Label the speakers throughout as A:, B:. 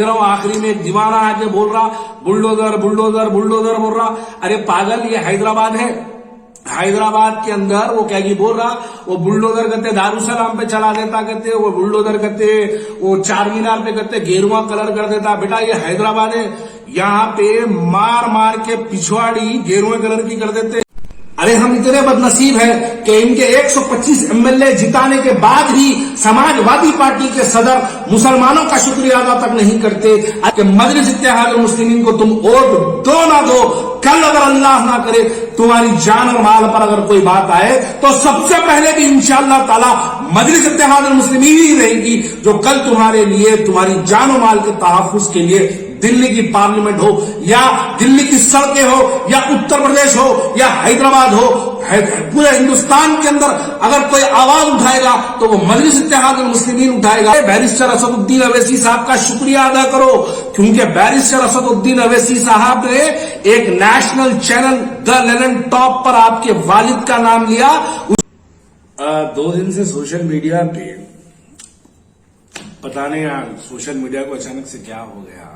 A: आखिरी में एक दीवाना आके बोल रहा बुलडोजर बुलडोजर बुलडोजर बोल रहा। अरे पागल, ये हैदराबाद है। हैदराबाद के अंदर वो क्या बोल रहा, वो बुलडोजर करते दारुसलाम पे चला देता, कहते वो बुलडोजर करते वो चार मीनार पे करते गेरुआ कलर कर देता। बेटा ये हैदराबाद है, यहाँ पे मार मार के पिछवाड़ी गेरुए कलर की कर देते। अरे हम इतने बदनसीब हैं कि इनके 125 एमएलए जिताने के बाद ही समाजवादी पार्टी के सदर मुसलमानों का शुक्रिया अदा तक नहीं करते कि मजलिस इत्तेहादुल मुस्लिमीन को तुम वोट दो ना दो, कल अगर अल्लाह ना करे तुम्हारी जान और माल पर अगर कोई बात आए तो सबसे पहले भी इंशाअल्लाह ताला मजलिस इत्तेहादुल मुस्लिमीन ही रहेगी जो कल तुम्हारे लिए तुम्हारी जान और माल के तहफ्फुज के लिए दिल्ली की पार्लियामेंट हो या दिल्ली की सड़कें हो या उत्तर प्रदेश हो या हैदराबाद हो, पूरे हिंदुस्तान के अंदर अगर कोई आवाज उठाएगा तो वो मजलिस इत्तेहादुल मुस्लिमीन उठाएगा। बैरिस्टर असदुद्दीन अवैसी साहब का शुक्रिया अदा करो, क्योंकि बैरिस्टर असदुद्दीन अवैसी साहब ने एक नेशनल चैनल द लेलन टॉप पर आपके वालिद का नाम लिया। 2 दिन से सोशल मीडिया पे पता नहीं यार, सोशल मीडिया को अचानक से क्या हो गया।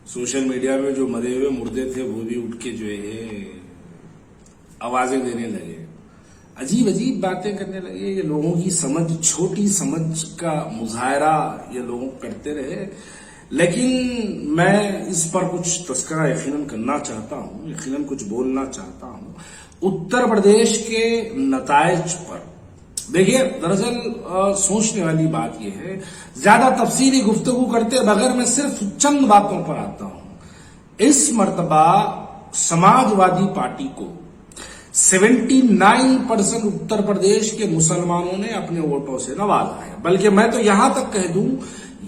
A: सोशल मीडिया में जो मरे हुए मुर्दे थे वो भी उठ के जो है आवाजें देने लगे, अजीब अजीब बातें करने लगे। ये लोगों की समझ, छोटी समझ का मुजाहरा ये लोग करते रहे। लेकिन मैं इस पर कुछ तस्करा यकीनन करना चाहता हूं, यकीनन कुछ बोलना चाहता हूं। उत्तर प्रदेश के नतायज पर देखिए, दरअसल सोचने वाली बात यह है, ज्यादा तफसीली गुफ्तगू करते बगैर मैं सिर्फ चंद बातों पर आता हूं। इस मर्तबा समाजवादी पार्टी को 79% उत्तर प्रदेश के मुसलमानों ने अपने वोटों से नवाजा है। बल्कि मैं तो यहां तक कह दूं,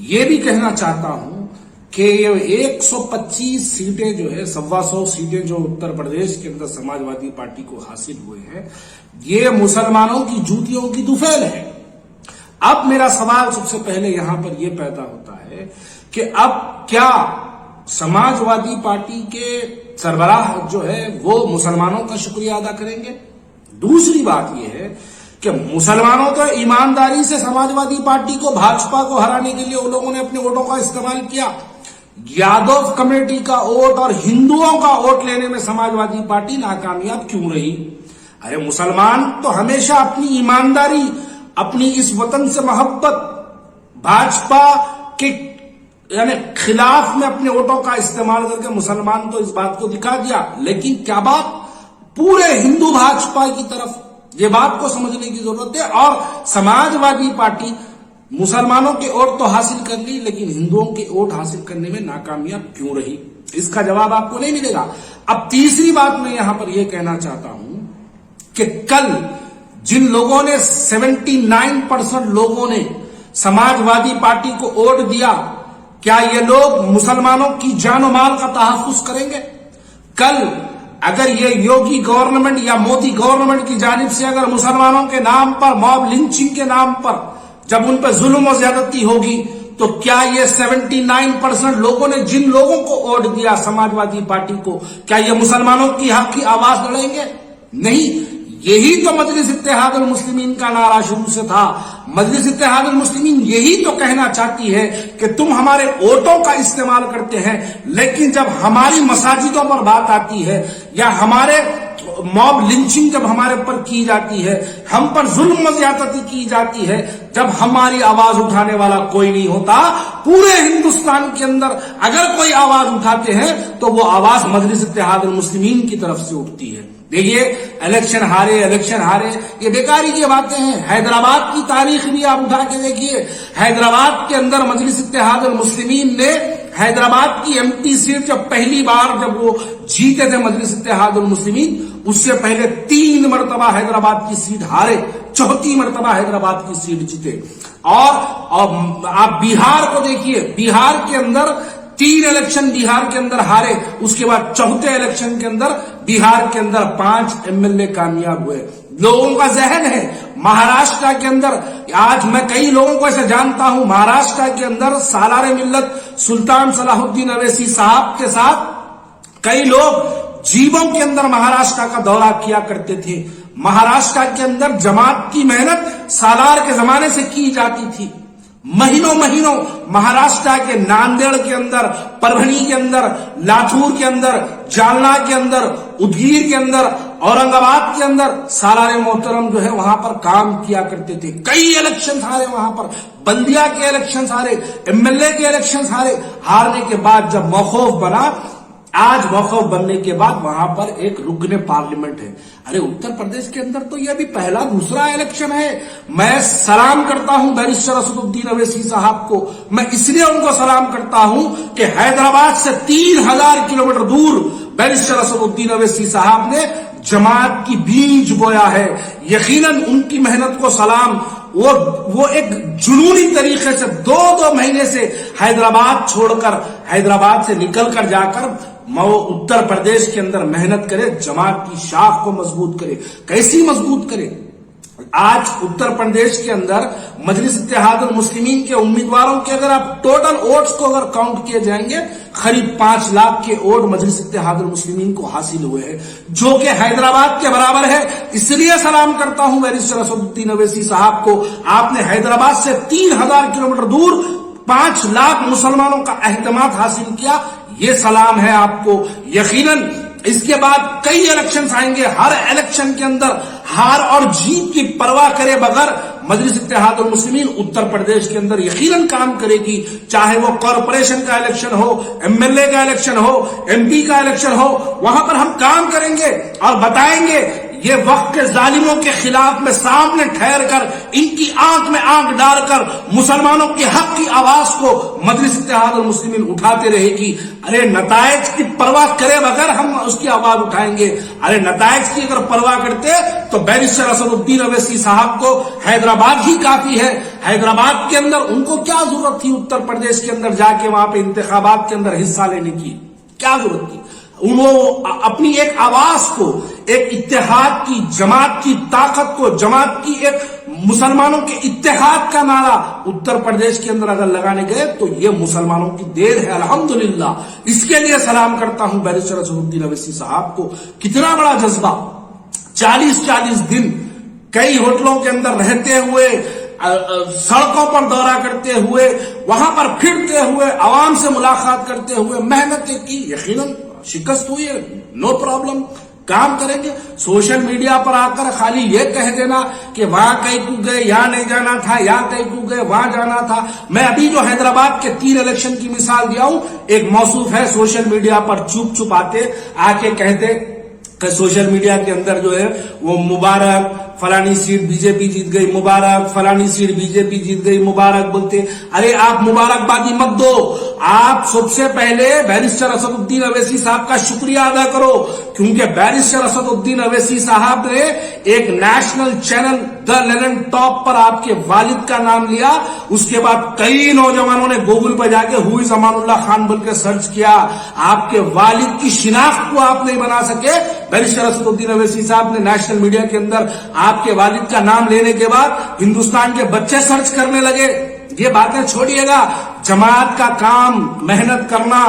A: ये भी कहना चाहता हूं कि ये 125 सीटें जो है, 125 सीटें जो उत्तर प्रदेश के अंदर समाजवादी पार्टी को हासिल हुए हैं, ये मुसलमानों की जूतियों की दुफैल है। अब मेरा सवाल सबसे पहले यहां पर यह पैदा होता है कि अब क्या समाजवादी पार्टी के सरबराह जो है वो मुसलमानों का शुक्रिया अदा करेंगे? दूसरी बात यह है कि मुसलमानों तो ईमानदारी से समाजवादी पार्टी को, भाजपा को हराने के लिए उन लोगों ने अपने वोटों का इस्तेमाल किया। यादव कमेटी का वोट और हिंदुओं का वोट लेने में समाजवादी पार्टी नाकामयाब क्यों रही? अरे मुसलमान तो हमेशा अपनी ईमानदारी, अपनी इस वतन से मोहब्बत, भाजपा के यानी खिलाफ में अपने वोटों का इस्तेमाल करके मुसलमान तो इस बात को दिखा दिया। लेकिन क्या बात पूरे हिंदू भाजपा की तरफ, ये बात को समझने की जरूरत है। और समाजवादी पार्टी मुसलमानों के वोट तो हासिल कर ली, लेकिन हिंदुओं के वोट हासिल करने में नाकामयाब क्यों रही? इसका जवाब आपको नहीं मिलेगा। अब तीसरी बात मैं यहां पर यह कहना चाहता हूं कि कल जिन लोगों ने 79% लोगों ने समाजवादी पार्टी को वोट दिया, क्या ये लोग मुसलमानों की जान और माल का तहफ्फुज करेंगे? कल अगर ये योगी गवर्नमेंट या मोदी गवर्नमेंट की जानिब से अगर मुसलमानों के नाम पर, मॉब लिंचिंग के नाम पर जब उन पर जुल्म और ज्यादती होगी, तो क्या ये 79% लोगों ने, जिन लोगों को वोट दिया समाजवादी पार्टी को, क्या ये मुसलमानों की हक की आवाज लड़ेंगे? नहीं। यही तो मजलिस इत्तेहादुल मुस्लिमीन का नारा शुरू से था। मजलिस इत्तेहादुल मुस्लिमीन यही तो कहना चाहती है कि तुम हमारे वोटों का इस्तेमाल करते हैं, लेकिन जब हमारी मसाजिदों पर बात आती है या हमारे मॉब लिंचिंग जब हमारे ऊपर की जाती है, हम पर जुल्म ज्यादती की जाती है, जब हमारी आवाज उठाने वाला कोई नहीं होता, पूरे हिंदुस्तान के अंदर अगर कोई आवाज उठाते हैं तो वो आवाज मजलिस इत्तेहादुल मुस्लिमीन की तरफ से उठती है। देखिए, इलेक्शन हारे, ये बेकारी की बातें हैं। हैदराबाद की तारीख भी आप उठा के देखिए। हैदराबाद के अंदर मजलिस इत्तेहादुल मुस्लिमीन ने हैदराबाद की एमपी सीट जब पहली बार जब वो जीते थे मजलिस इत्तेहादुल मुस्लिमीन, उससे पहले 3 मरतबा हैदराबाद की सीट हारे, 4थी मरतबा हैदराबाद की सीट जीते। और आप बिहार को देखिए, बिहार के अंदर 3 इलेक्शन बिहार के अंदर हारे, उसके बाद 4थे इलेक्शन के अंदर बिहार के अंदर 5 एमएलए कामयाब हुए। लोगों का जहन है महाराष्ट्र के अंदर, आज मैं कई लोगों को ऐसे जानता हूं, महाराष्ट्र के अंदर सालारे मिल्लत सुल्तान सलाहुद्दीन अवैसी साहब के साथ कई लोग जीवों के अंदर महाराष्ट्र का दौरा किया करते थे। महाराष्ट्र के अंदर जमात की मेहनत सालार के जमाने से की जाती थी। महीनों महीनों महाराष्ट्र के नांदेड़ के अंदर, परभणी के अंदर, लातूर के अंदर, जालना के अंदर, उदगीर के अंदर, औरंगाबाद के अंदर सालारे मोहतरम जो है वहां पर काम किया करते थे। कई इलेक्शन हारे वहां पर, बंदिया के इलेक्शन हारे, एमएलए के इलेक्शन हारने के बाद जब मौखूफ बना, आज मौखूफ बनने के बाद वहां पर एक रुकने पार्लियामेंट है। अरे उत्तर प्रदेश के अंदर तो यह भी पहला दूसरा इलेक्शन है। मैं सलाम करता हूं बैरिस्टर असदुद्दीन अवैसी साहब को। मैं इसलिए उनको सलाम करता हूं कि हैदराबाद से 3000 किलोमीटर दूर बैरिस्टर असदुद्दीन अवैसी साहब ने जमात की बीज बोया है। यकीनन उनकी मेहनत को सलाम। वो एक जुनूनी तरीके से 2-2 महीने से हैदराबाद छोड़कर, हैदराबाद से निकलकर जाकर उत्तर प्रदेश के अंदर मेहनत करे, जमात की शाख को मजबूत करे। कैसी मजबूत करे? आज उत्तर प्रदेश के अंदर मजलिस इत्तेहादुल मुस्लिमीन के उम्मीदवारों के अगर आप टोटल वोट्स को अगर काउंट किए जाएंगे, करीब 5 लाख के वोट मजलिस इत्तेहादुल मुस्लिमीन को हासिल हुए हैं, जो कि हैदराबाद के बराबर है। इसलिए सलाम करता हूं बैरिस्टर असदुद्दीन अवैसी साहब को। आपने हैदराबाद से 3000 किलोमीटर दूर 5 लाख मुसलमानों का एहतमाद हासिल किया, ये सलाम है आपको। यकीनन इसके बाद कई इलेक्शन आएंगे। हर इलेक्शन के अंदर हार और जीत की परवाह करे बगैर मजलिस इत्तेहादुल मुस्लिमीन उत्तर प्रदेश के अंदर यकीनन काम करेगी। चाहे वो कॉर्पोरेशन का इलेक्शन हो, एमएलए का इलेक्शन हो, एमपी का इलेक्शन हो, वहां पर हम काम करेंगे और बताएंगे। ये वक्त के जालिमों के खिलाफ में सामने ठहर कर, इनकी आंख में आंख डालकर मुसलमानों के हक की आवाज को मजलिस इत्तेहादुल मुस्लिमीन उठाते रहेगी। अरे नतायज की परवाह करे बगैर हम उसकी आवाज उठाएंगे। अरे नतायज की अगर परवाह करते तो बैरिस्टर असदुद्दीन अवैसी साहब को हैदराबाद ही काफी है। हैदराबाद के अंदर उनको क्या जरूरत थी उत्तर प्रदेश के अंदर जाके वहां पे इंतखाबात के अंदर हिस्सा लेने की? क्या जरूरत थी? उन्होंने अपनी एक आवाज को, एक इत्तेहाद की, जमात की ताकत को, जमात की एक मुसलमानों के इत्तेहाद का नारा उत्तर प्रदेश के अंदर अगर लगाने गए तो ये मुसलमानों की देर है। अल्हम्दुलिल्लाह। इसके लिए सलाम करता हूं बैरिस्टर असदुद्दीन अवैसी साहब को। कितना बड़ा जज्बा, 40-40 दिन कई होटलों के अंदर रहते हुए, सड़कों पर दौरा करते हुए, वहां पर फिरते हुए, आवाम से मुलाकात करते हुए मेहनत की। यकीनन शिकस्त हुई है, नो प्रॉब्लम, काम करेंगे। सोशल मीडिया पर आकर खाली ये कह देना कि वहां कहीं को गए, यहां नहीं जाना था, यहां कहीं को गए, वहां जाना था। मैं अभी जो हैदराबाद के 3 इलेक्शन की मिसाल दिया हूं, एक मौसूफ है सोशल मीडिया पर चुप चुप आते आके कहते कि सोशल मीडिया के अंदर जो है वो मुबारक फलानी सीट बीजेपी जीत गई, मुबारक फलानी सीट बीजेपी जीत गई, मुबारक बोलते। अरे आप मुबारकबादी मत दो, आप सबसे पहले बैरिस्टर असदुद्दीन अवैसी साहब का शुक्रिया अदा करो, क्योंकि बैरिस्टर असदुद्दीन अवैसी साहब ने एक नेशनल चैनल द लेलन टॉप पर आपके वालिद का नाम लिया। उसके बाद कई नौजवानों ने गूगल पर जाके हुई जमानुल्लाह खान बोल के सर्च किया। आपके वालिद की शिनाख्त को आप नहीं बना सके। बैरिस्टर असदुद्दीन अवैसी साहब ने नेशनल मीडिया के अंदर आपके वालिद का नाम लेने के बाद हिंदुस्तान के बच्चे सर्च करने लगे। ये बातें छोड़िएगा। जमात का काम मेहनत करना,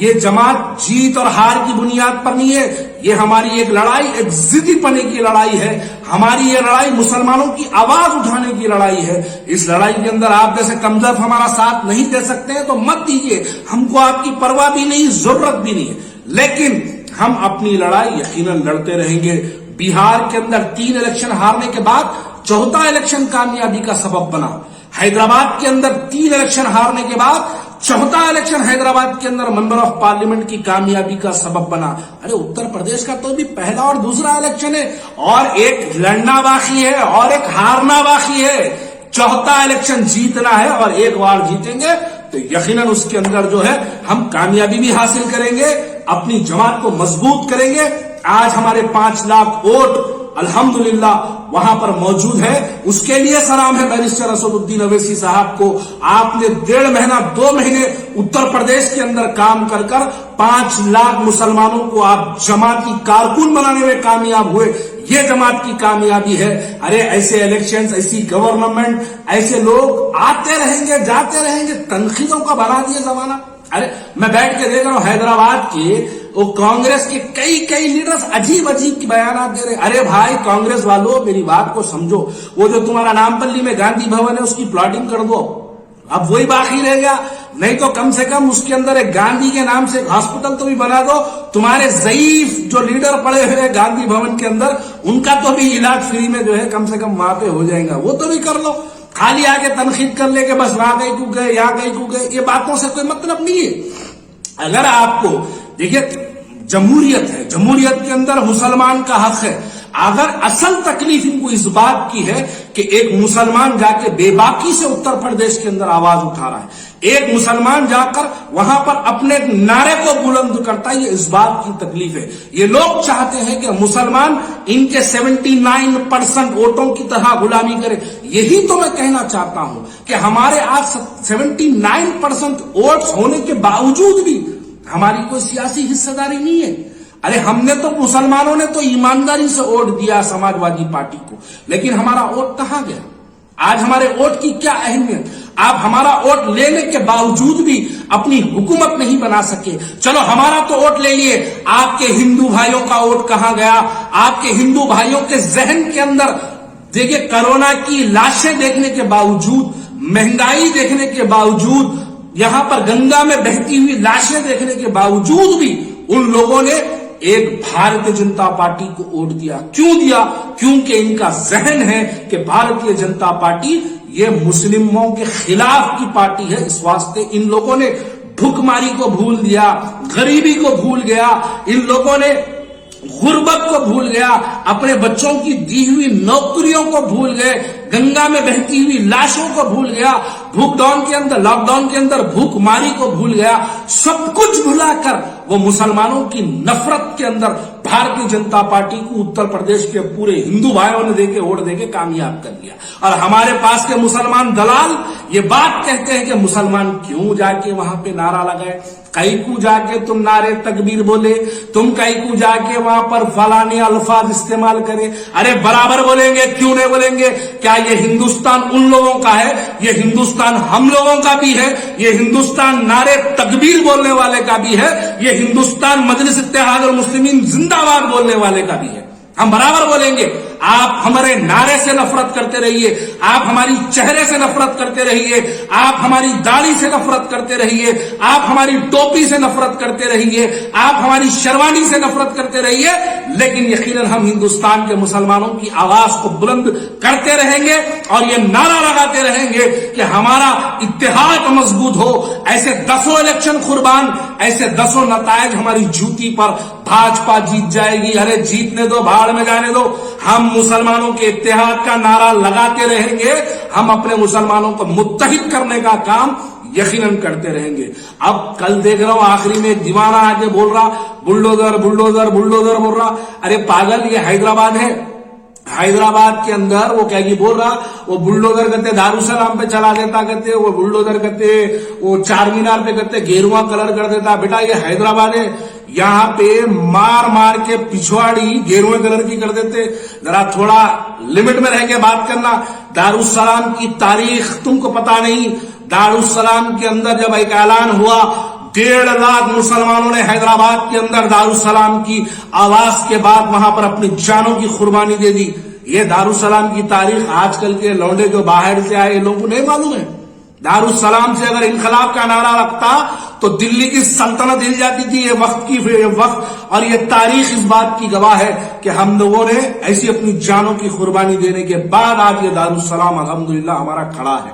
A: ये जमात जीत और हार की बुनियाद पर नहीं है। ये हमारी एक लड़ाई, एक जिद्दी पने की लड़ाई है। हमारी ये लड़ाई मुसलमानों की आवाज उठाने की लड़ाई है। इस लड़ाई के अंदर आप जैसे कमजोर हमारा साथ नहीं दे सकते हैं तो मत दीजिए। हमको आपकी परवाह भी नहीं, जरूरत भी नहीं है, लेकिन हम अपनी लड़ाई यकीनन लड़ते रहेंगे। बिहार के अंदर 3 इलेक्शन हारने के बाद 4था इलेक्शन कामयाबी का सबब बना। हैदराबाद के अंदर 3 इलेक्शन हारने के बाद 4था इलेक्शन हैदराबाद के अंदर मेंबर ऑफ पार्लियामेंट की कामयाबी का सबब बना। अरे उत्तर प्रदेश का तो भी पहला और दूसरा इलेक्शन है, और एक लड़ना बाकी है और एक हारना बाकी है। 4था इलेक्शन जीतना है और एक बार जीतेंगे तो यकीनन उसके अंदर जो है हम कामयाबी भी हासिल करेंगे, अपनी जमात को मजबूत करेंगे। आज हमारे 5 लाख वोट अल्हम्दुलिल्लाह वहां पर मौजूद है, उसके लिए सलाम है बैरिस्टर असदुद्दीन अवैसी साहब को। आपने 1.5 महीना 2 महीने उत्तर प्रदेश के अंदर काम कर 5 लाख मुसलमानों को आप जमात की कारकुन बनाने में कामयाब हुए। ये जमात की कामयाबी है। अरे ऐसे इलेक्शंस, ऐसी गवर्नमेंट, ऐसे लोग आते रहेंगे जाते रहेंगे, तनकीदों का बना दिया जमाना। अरे मैं बैठ के देख रहा हूं हैदराबाद के वो कांग्रेस के कई लीडर्स अजीब अजीब की बयान दे रहे। अरे भाई कांग्रेस वालों, मेरी बात को समझो। वो जो तुम्हारा नामपल्ली में गांधी भवन है उसकी प्लॉटिंग कर दो। اب وہی باقی رہ گیا. نہیں تو کم سے کم اس کے اندر ایک گاندھی کے نام سے ایک ہاسپٹل تو بھی بنا دو. تمہارے ضعیف جو لیڈر پڑے ہوئے گاندھی بھون کے اندر, ان کا تو بھی علاج فری میں جو ہے کم سے کم وہاں پہ ہو جائے گا, وہ تو بھی کر لو. خالی آ کے تنقید کر لے کہ بس وہاں گئی کو گئے, یہاں گئی کو گئے, یہ باتوں سے کوئی مطلب نہیں ہے. اگر آپ کو دیکھیے جمہوریت ہے, جمہوریت کے اندر مسلمان کا حق ہے. اگر اصل تکلیف ان کو اس بات کی ہے کہ ایک مسلمان جا کے بے باکی سے اتر پردیش کے اندر آواز اٹھا رہا ہے, ایک مسلمان جا کر وہاں پر اپنے نعرے کو بلند کرتا ہے, یہ اس بات کی تکلیف ہے. یہ لوگ چاہتے ہیں کہ مسلمان ان کے 79% ووٹوں کی طرح غلامی کرے. یہی تو میں کہنا چاہتا ہوں کہ ہمارے آج 79% ووٹس ہونے کے باوجود بھی ہماری کوئی سیاسی حصہ داری نہیں ہے. ارے ہم نے تو, مسلمانوں نے تو ایمانداری سے ووٹ دیا سماجوادی پارٹی کو, لیکن ہمارا ووٹ کہاں گیا؟ آج ہمارے ووٹ کی کیا اہمیت؟ آپ ہمارا ووٹ لینے کے باوجود بھی اپنی حکومت نہیں بنا سکے. چلو ہمارا تو ووٹ لے لیے, آپ کے ہندو بھائیوں کا ووٹ کہاں گیا؟ آپ کے ہندو بھائیوں کے ذہن کے اندر دیکھیے کرونا کی لاشیں دیکھنے کے باوجود, مہنگائی دیکھنے کے باوجود, یہاں پر گنگا میں بہتی ہوئی لاشیں دیکھنے کے باوجود بھی ان لوگوں نے ایک بھارتیہ جنتا پارٹی کو ووٹ دیا. کیوں دیا؟ کیونکہ ان کا ذہن ہے کہ بھارتیہ جنتا پارٹی یہ مسلموں کے خلاف کی پارٹی ہے. اس واسطے ان لوگوں نے بھوک ماری کو بھول دیا, غریبی کو بھول گیا, ان لوگوں نے غربت کو بھول گیا, اپنے بچوں کی دی ہوئی نوکریوں کو بھول گئے, گنگا میں بہتی ہوئی لاشوں کو بھول گیا, بھوک ڈاؤن کے اندر, لاک ڈاؤن کے اندر بھوک ماری کو بھول گیا. سب کچھ بھلا کر وہ مسلمانوں کی نفرت کے اندر بھارتیہ جنتا پارٹی کو اتر پردیش کے پورے ہندو بھائیوں نے دے کے ووٹ دے کے کامیاب کر دیا. اور ہمارے پاس کے مسلمان دلال یہ بات کہتے ہیں کہ مسلمان کیوں جا کے وہاں پہ نعرہ لگائے, کئی کو جا کے تم نعرے تکبیر بولے, تم کئی کو جا کے وہاں پر فلانے الفاظ استعمال کرے. ارے برابر بولیں گے, کیوں نہیں بولیں گے؟ کیا یہ ہندوستان ان لوگوں کا ہے؟ یہ ہندوستان ہم لوگوں کا بھی ہے. یہ ہندوستان نعرے تکبیر بولنے والے کا بھی ہے. یہ ہندوستان مجلس اتحاد المسلمین زندہ باد بولنے والے کا بھی ہے. ہم برابر بولیں گے. آپ ہمارے نعرے سے نفرت کرتے رہیے, آپ ہماری چہرے سے نفرت کرتے رہیے, آپ ہماری داڑھی سے نفرت کرتے رہیے, آپ ہماری ٹوپی سے نفرت کرتے رہیے, آپ ہماری شیروانی سے نفرت کرتے رہیے, لیکن یقیناً ہم ہندوستان کے مسلمانوں کی آواز کو بلند کرتے رہیں گے اور یہ نعرہ لگاتے رہیں گے کہ ہمارا اتحاد مضبوط ہو. ایسے 10 الیکشن قربان, ایسے 10 نتائج ہماری جوتی پر بھاجپا جیت جائے گی. ارے جیتنے دو, بھاڑ میں جانے دو. ہم مسلمانوں کے اتحاد کا نعرہ لگاتے رہیں گے, ہم اپنے مسلمانوں کو متحد کرنے کا کام یقیناً کرتے رہیں گے. اب کل دیکھ رہا ہوں آخری میں ایک دیوانہ آگے بول رہا بلڈوزر بلڈوزر بلڈوزر بول رہا. ارے پاگل, یہ حیدرآباد ہے, حیدرآباد کے اندر وہ کیا بول رہا, وہ بلڈوزر کہتے دارالسلام پہ چلا دیتا, کہتے وہ بلڈوزر کہتے وہ چار مینار پہ کہتے گیرواں کلر کر دیتا. بیٹا یہ حیدرآباد ہے, یہاں پہ مار مار کے پچھواڑی گیروے کلر کی کر دیتے. ذرا تھوڑا لمٹ میں رہ کے بات کرنا. دارالسلام کی تاریخ تم کو پتا نہیں. دارالسلام کے اندر جب ایک اعلان ہوا, 1.5 لاکھ مسلمانوں نے حیدرآباد کے اندر دارالسلام کی آواز کے بعد وہاں پر اپنی جانوں کی قربانی دے دی. یہ دارالسلام کی تاریخ آج کل کے لونڈے جو باہر سے آئے لوگوں کو نہیں معلوم ہے. دارالسلام سے اگر انقلاب کا نعرہ لگتا تو دلی کی سلطنت ہل جاتی تھی. یہ وقت اور یہ تاریخ اس بات کی گواہ ہے کہ ہم لوگوں نے ایسی اپنی جانوں کی قربانی دینے کے بعد آج یہ دارالسلام الحمدللہ ہمارا کھڑا ہے.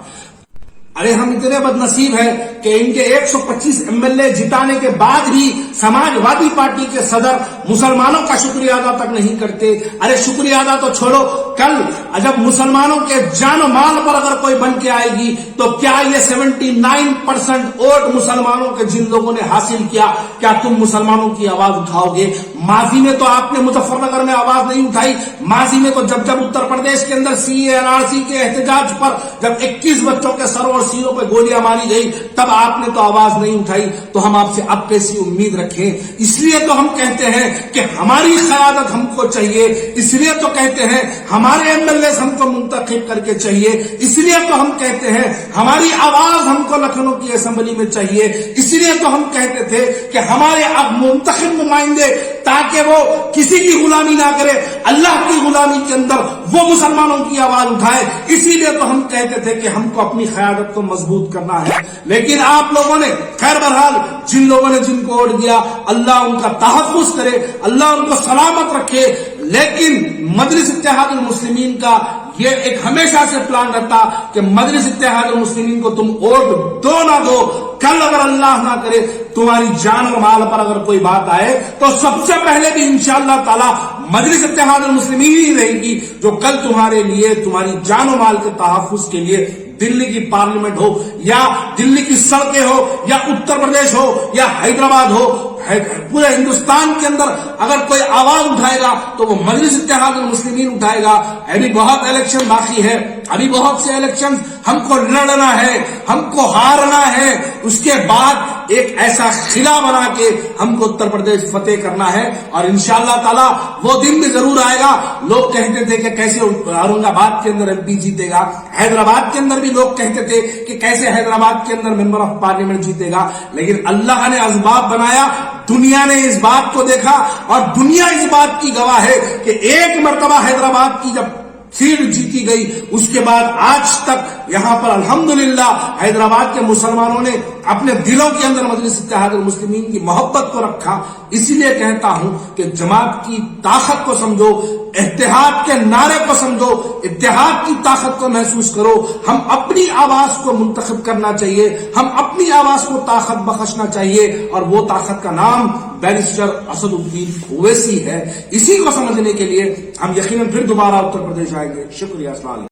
A: ارے ہم اتنے بد نصیب ہیں کہ ان کے 125 MLA جتانے کے بعد بھی سماجوادی پارٹی کے صدر مسلمانوں کا شکریہ ادا تک نہیں کرتے. ارے شکریہ ادا تو چھوڑو, کل جب مسلمانوں کے جان و مال پر اگر کوئی بن کے آئے گی تو کیا یہ 79% ووٹ مسلمانوں کے جن لوگوں نے حاصل کیا, کیا تم مسلمانوں کی آواز اٹھاؤ گے؟ ماضی میں تو آپ نے مظفر نگر میں آواز نہیں اٹھائی. ماضی میں تو جب اتر پردیش کے اندر CAA NRC کے احتجاج پر جب 21 بچوں کے سروں اور سینوں پہ گولیاں ماری گئی تب آپ نے تو آواز نہیں اٹھائی. تو ہم آپ سے اب کیسی امید رکھیں؟ اس لیے تو ہم کہتے ہیں کہ ہماری قیادت ہم کو چاہیے, اس لیے تو کہتے ہیں ہمارے MLAs ہم کو منتخب کر کے چاہیے, اس لیے تو ہم کہتے ہیں ہماری آواز ہم کو لکھنؤ کی اسمبلی میں چاہیے, اس لیے تو ہم کہتے تھے کہ ہمارے اب منتخب نمائندے تاکہ وہ کسی کی غلامی نہ کرے, اللہ کی غلامی کے اندر وہ مسلمانوں کی آواز اٹھائے. اسی لیے تو ہم کہتے تھے کہ ہم کو اپنی قیادت کو مضبوط کرنا ہے. لیکن آپ لوگوں نے, خیر بہرحال جن لوگوں نے جن کو ووٹ دیا, اللہ ان کا تحفظ کرے, اللہ ان کو سلامت رکھے. لیکن مجلس اتحاد المسلمین کا یہ ایک ہمیشہ سے پلان رہتا کہ مجلس اتحاد المسلمین کو تم ووٹ دو نہ دو, کل اگر اللہ نہ کرے تمہاری جان اور مال پر اگر کوئی بات آئے تو سب سے پہلے بھی انشاءاللہ تعالی مجلس اتحاد المسلمین ہی رہے گی جو کل تمہارے لیے, تمہاری جان و مال کے تحفظ کے لیے دلی کی پارلیمنٹ ہو یا دلی کی سڑکیں ہو یا اتر پردیش ہو یا حیدرآباد ہو, پورے ہندوستان کے اندر اگر کوئی آواز اٹھائے گا تو وہ مجلس اتحاد المسلمین اٹھائے گا. ابھی بہت الیکشن باقی ہے, ابھی بہت سے الیکشن ہم کو لڑنا ہے, ہم کو ہارنا ہے. اس کے بعد ایک ایسا قلعہ بنا کے ہم کو اتر پردیش فتح کرنا ہے, اور انشاءاللہ تعالی وہ دن بھی ضرور آئے گا. لوگ کہتے تھے کہ کیسے اورنگ آباد کے اندر ایم پی جیتے گا, حیدرآباد کے اندر بھی لوگ کہتے تھے کہ کیسے حیدرآباد کے اندر ممبر آف پارلیمنٹ جیتے گا. لیکن اللہ نے اسباب بنایا, دنیا نے اس بات کو دیکھا, اور دنیا اس بات کی گواہ ہے کہ ایک مرتبہ حیدرآباد کی جب سیٹ جیتی گئی اس کے بعد آج تک یہاں پر الحمدللہ حیدرآباد کے مسلمانوں نے اپنے دلوں کے اندر مجلس اتحاد المسلمین کی محبت کو رکھا. اسی لیے کہتا ہوں کہ جماعت کی طاقت کو سمجھو, اتحاد کے نعرے کو سمجھو, اتحاد کی طاقت کو محسوس کرو. ہم اپنی آواز کو منتخب کرنا چاہیے, ہم اپنی آواز کو طاقت بخشنا چاہیے, اور وہ طاقت کا نام بیرسٹر اسد الدین اویسی ہے. اسی کو سمجھنے کے لیے ہم یقیناً پھر دوبارہ اتر پردیش آئیں گے. شکریہ. السلام علیکم.